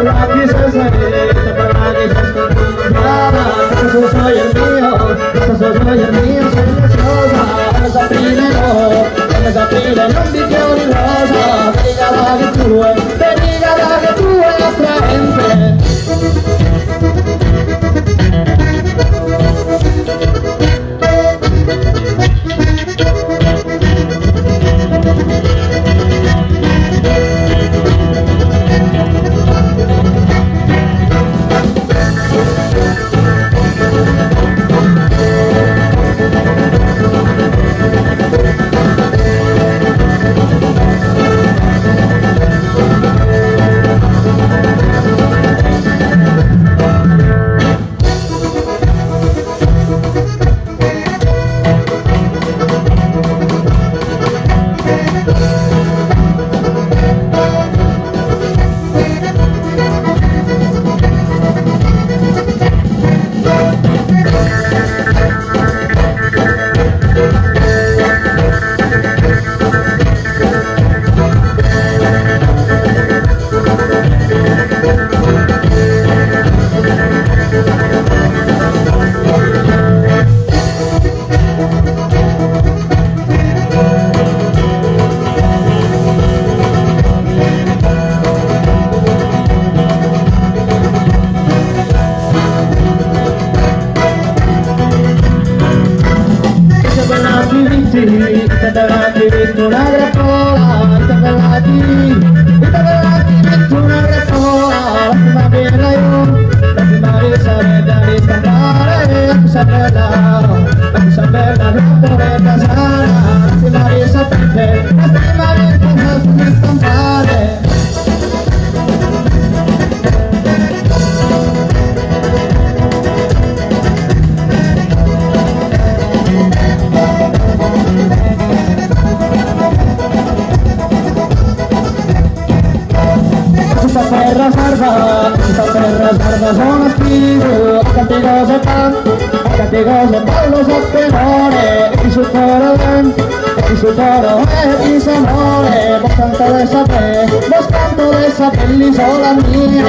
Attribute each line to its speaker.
Speaker 1: lagi soy el mío, soy preciosa. Vamos a aprire no, vamos a aprire non di fiori rosa. Veniga la che tu è attraente. Itagallati vinto una grappola, Itagallati vinto una grappola, la bella io, la prima risa da ristampare, la cosa bella non deve casare, la prima risa per te, la prima risa da ristampare. Questa terra sarda sono spirito, a tante cose bello sottenore, e chi sul coro e chi sul coro e chi s'amore, vos canto de sapere l'isola mia.